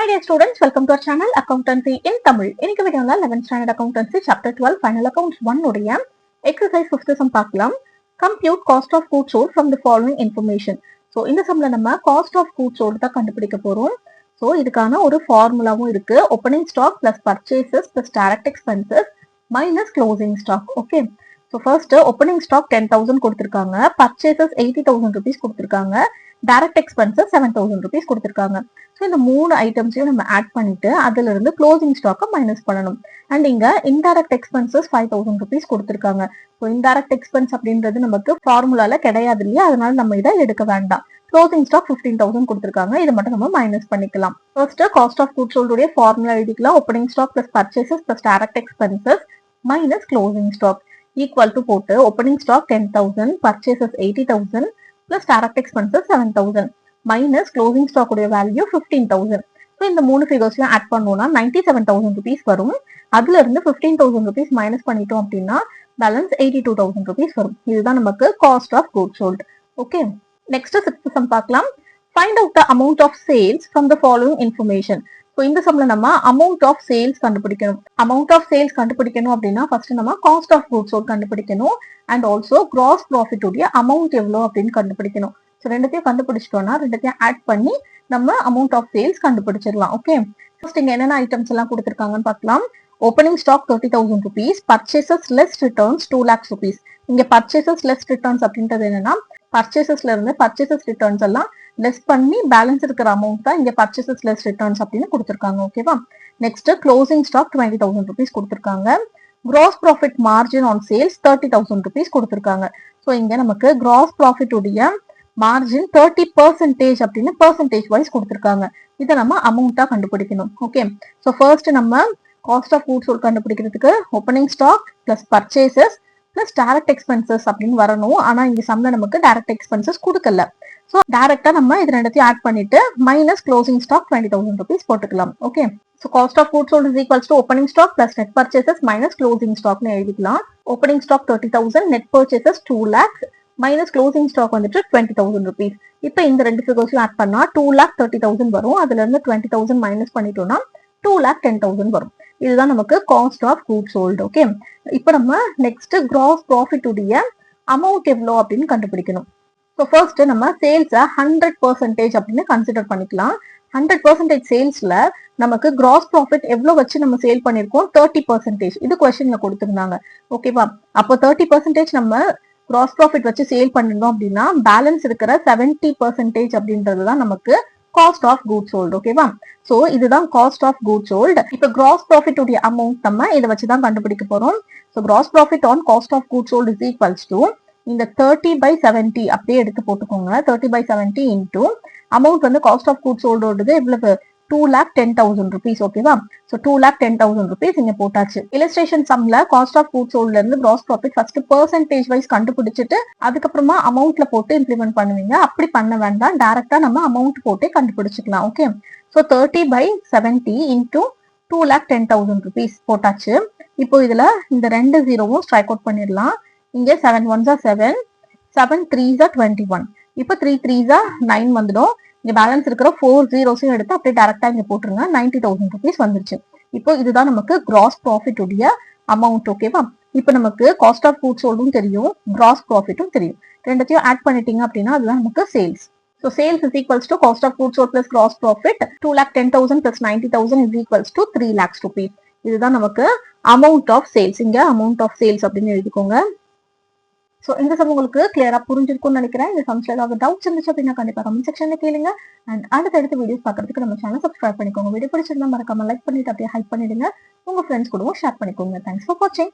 Hi dear students, welcome to our channel Accountancy in Tamil. இன்னைக்கு வீடியோல 11th standard accountancy chapter 12 final accounts 1 உடைய exercise 5th sum பார்க்கலாம். Compute cost of goods sold from the following information. So இந்த சம்ல நம்ம cost of goods sold தான் கண்டுபிடிக்க போறோம். So இதுக்கான ஒரு ஃபார்முலாவும் இருக்கு. Opening stock plus purchases plus direct expenses minus closing stock. Okay. So first opening stock 10,000 கொடுத்திருக்காங்க. Purchases 80,000 rupees கொடுத்திருக்காங்க. Direct expenses 7,000 rupees கொடுத்திருக்காங்க. ஸோ இந்த மூணு ஐட்டம்ஸையும் நம்ம ஆட் பண்ணிட்டு அதுல இருந்து க்ளோசிங் ஸ்டாக்கை மைனஸ் பண்ணணும். அண்ட் இங்க இன்டைரக்ட் எக்ஸ்பென்சஸ் 5,000 rupees கொடுத்திருக்காங்க. ஸோ இன்டைரக்ட் எக்ஸ்பென்ஸ் அப்படின்றது நமக்கு ஃபார்முலால கிடையாது இல்லையா, அதனால நம்ம இதை எடுக்க வேண்டாம். க்ளோசிங் ஸ்டாக் 15,000 கொடுத்திருக்காங்க, இதை மட்டும் நம்ம மைனஸ் பண்ணிக்கலாம். ஃபர்ஸ்ட் காஸ்ட் ஆஃப் கூட்ஸ் சோல்டுடைய ஃபார்முலா எழுதிக்கலாம். Opening stock plus purchases plus direct expenses minus closing stock equal to போட்டு opening stock 10,000 purchases 80,000 plus direct expenses 7,000 minus closing stock உடைய வேல்யூ 15,000. ஸோ இந்த மூணு ஃபிகர்ஸ்லாம் ஆட் பண்ணோம்னா 97,000 rupees வரும். அதுல இருந்து 15,000 rupees மைனஸ் பண்ணிட்டோம் அப்படின்னா பேலன்ஸ் 82,000 rupees வரும். இதுதான் நமக்கு cost of goods sold. Okay, next 6th sum பார்க்கலாம். Find out the amount of sales from the following information. So இந்த சம்ல நம்ம அமௌண்ட் ஆஃப் சேல்ஸ் கண்டுபிடிக்கணும். அமௌண்ட் ஆஃப் சேல்ஸ் கண்டுபிடிக்கணும் அப்படின்னா ஃபர்ஸ்ட் நம்ம காஸ்ட் ஆஃப் கூட்ஸ் சோல்ட் கண்டுபிடிக்கணும். அண்ட் ஆல்சோ கிராஸ் ப்ராஃபிட் உடைய அமௌண்ட் எவ்வளோ அப்படின்னு கண்டுபிடிக்கணும். ஸோ ரெண்டுத்தையும் கண்டுபிடிச்சிட்டோம்னா ரெண்டுத்தையும் ஆட் பண்ணி நம்ம அமௌண்ட் ஆஃப் சேல்ஸ் கண்டுபிடிச்சிடலாம். ஓகே, ஃபர்ஸ்ட் இங்க என்னென்ன ஐட்டம்ஸ் எல்லாம் கொடுத்துருக்காங்கன்னு பார்க்கலாம். Opening stock 30,000 rupees, purchases less returns 2 lakhs rupees. இங்க பர்ச்சேசஸ் லெஸ் ரிட்டர்ன்ஸ் அப்படின்றது என்னன்னா பர்ச்சேசஸ்ல இருந்து பர்ச்சேசஸ் ரிட்டர்ன்ஸ் எல்லாம் லெஸ் பண்ணி பேலன்ஸ் இருக்கிற அமௌண்ட் தான் இங்க பர்ச்சேசஸ் லெஸ் ரிட்டர்ன்ஸ் அப்படின்னு கொடுத்துருக்காங்க. ஓகேவா, நெக்ஸ்ட் க்ளோசிங் ஸ்டாக் 20,000 rupees கொடுத்துருக்காங்க. Gross profit margin on sales 30,000 rupees கொடுத்துருக்காங்க. ஸோ இங்க நமக்கு கிராஸ் ப்ராஃபிட் உடைய மார்ஜின் 30% அப்படின்னு பெர்சன்டேஜ் வைஸ் கொடுத்துருக்காங்க. இதை நம்ம அமௌண்டா கண்டுபிடிக்கணும். ஓகே, ஸோ ஃபர்ஸ்ட் நம்ம காஸ்ட் ஆஃப் கூட்ஸ் சோல்ட் கண்டுபிடிக்கிறதுக்கு opening stock plus purchases plus direct expenses அப்படின்னு வரணும். ஆனா இங்க சம்ல நமக்கு டைரக்ட் எக்ஸ்பென்சஸ் கொடுக்கல. ஸோ டைரக்டா நம்ம இது ரெண்டுத்தையும் ஆட் பண்ணிட்டு மைனஸ் க்ளோசிங் ஸ்டாக் 20,000 rupees போட்டுக்கலாம். Okay, so cost of goods sold is equals to opening stock plus net purchases minus closing ஸ்டாக்னு எழுதிக்கலாம். Opening stock 30,000, net purchases 2 lakhs minus closing stock வந்துட்டு 20,000 rupees. இப்போ இந்த ரெண்டு ஃபிகர்ஸையும் ஆட் பண்ணா 2,30,000 வரும். அதுல இருந்து 20,000 மைனஸ் பண்ணிட்டோம்னா 2,10,000 வரும். இதுதான் நமக்கு cost of goods sold. Okay, இப்போ நம்ம நெக்ஸ்ட் கிராஸ் ப்ராஃபிட் உடைய அமௌண்ட் எவ்வளோ அப்படின்னு கண்டுபிடிக்கணும். ஸோ ஃபர்ஸ்ட் நம்ம சேல்ஸை 100% அப்படின்னு கன்சிடர் பண்ணிக்கலாம். 100% சேல்ஸ்ல நமக்கு கிராஸ் ப்ராஃபிட் எவ்வளவு வச்சு நம்ம சேல் பண்ணிருக்கோம் 30%. இது கொஸ்டின்ல கொடுத்திருந்தாங்க. ஓகேவா, அப்போ 30% நம்ம கிராஸ் ப்ராஃபிட் வச்சு சேல் பண்ணிருந்தோம் அப்படின்னா பேலன்ஸ் இருக்கிற 70% அப்படின்றதுதான் நமக்கு காஸ்ட் ஆஃப் கூட்ஸ் சோல்ட். ஓகேவா, சோ இதுதான் காஸ்ட் ஆஃப் கூட்ஸ் சோல்ட். இப்போ கிராஸ் ப்ராஃபிட் உடைய அமௌண்ட் நம்ம இதை வச்சுதான் கண்டுபிடிக்க போறோம். So gross profit on cost of goods sold is equals to இந்த 30/70 அப்படியே எடுத்து போட்டுக்கோங்க. 30/70 இன்டூ அமௌண்ட் வந்து காஸ்ட் ஆஃப் கூட்ஸ் சோல்டோடது எவ்வளவு 2,10,000 rupees. ஓகேவா, ஸோ 2,10,000 rupees இங்க போட்டாச்சு. இல்லஸ்ட்ரேஷன் சம்ல காஸ்ட் ஆஃப் கூட்ஸ் சோல்ட்ல இருந்து gross profit first percentage wise கண்டுபிடிச்சிட்டு அதுக்கப்புறமா அமௌண்ட்ல போட்டு இம்ப்ளிமெண்ட் பண்ணுவீங்க. அப்படி பண்ண வேண்டாம், டைரக்டா நம்ம அமௌண்ட் போட்டே கண்டுபிடிச்சிக்கலாம். ஓகே, ஸோ 30/70 இன்டூ 2,10,000 rupees போட்டாச்சு. இப்போ இதுல இந்த ரெண்டு ஜீரோவும் ஸ்ட்ரைக் அவுட் பண்ணிடலாம். இங்க 7 1s are 7, 7 3s are 21. இப்போ 3 3s are 9 வந்துடும். இங்க பேலன்ஸ் இருக்கிற 4 zeros எடுத்து அப்படியே டைரக்டா இங்க போட்டுருங்க. 90,000 rupees வந்துருச்சு. இப்போ இதுதான் நமக்கு கிராஸ் ப்ராஃபிட் உடைய அமௌண்ட். ஓகேவா, இப்போ நமக்கு காஸ்ட் ஆஃப் கூட்ஸ் சோல்டும் தெரியும், கிராஸ் ப்ராஃபிட்டும் தெரியும். ரெண்டத்தையும் ஆட் பண்ணிட்டீங்க அப்படின்னா அதுதான் நமக்கு sales. So sales is equals to cost of goods sold plus gross profit 2,10,000 plus 90,000 is equals to 3 lakhs rupees. இதுதான் நமக்கு அமௌண்ட் ஆஃப் சேல்ஸ். இங்க அமௌண்ட் ஆஃப் சேல்ஸ் அப்படின்னு எழுதிக்கோங்க. ஸோ இந்த சம் உங்களுக்கு கிளியரா புரிஞ்சிருக்கும்னு நினைக்கிறேன். இந்த சம்ஸ்ல ஏதாவது டவுட்ஸ் இருந்துச்சு அப்படின்னா கண்டிப்பா கமெண்ட் செக்ஷன்ல கேளுங்க. அண்ட் அடுத்தடுத்த வீடியோஸ் பார்க்கறதுக்கு நம்ம சேனல் சப்ஸ்கிரைப் பண்ணிக்கோங்க. வீடியோ பிடிச்சிருந்தா மறக்காம லைக் பண்ணிட்டு அப்படியே ஹைப் பண்ணிடுங்க. உங்க ஃப்ரெண்ட்ஸ் கூடவும் ஷேர் பண்ணிக்கோங்க. தேங்க்ஸ் ஃபார் வாட்சிங்.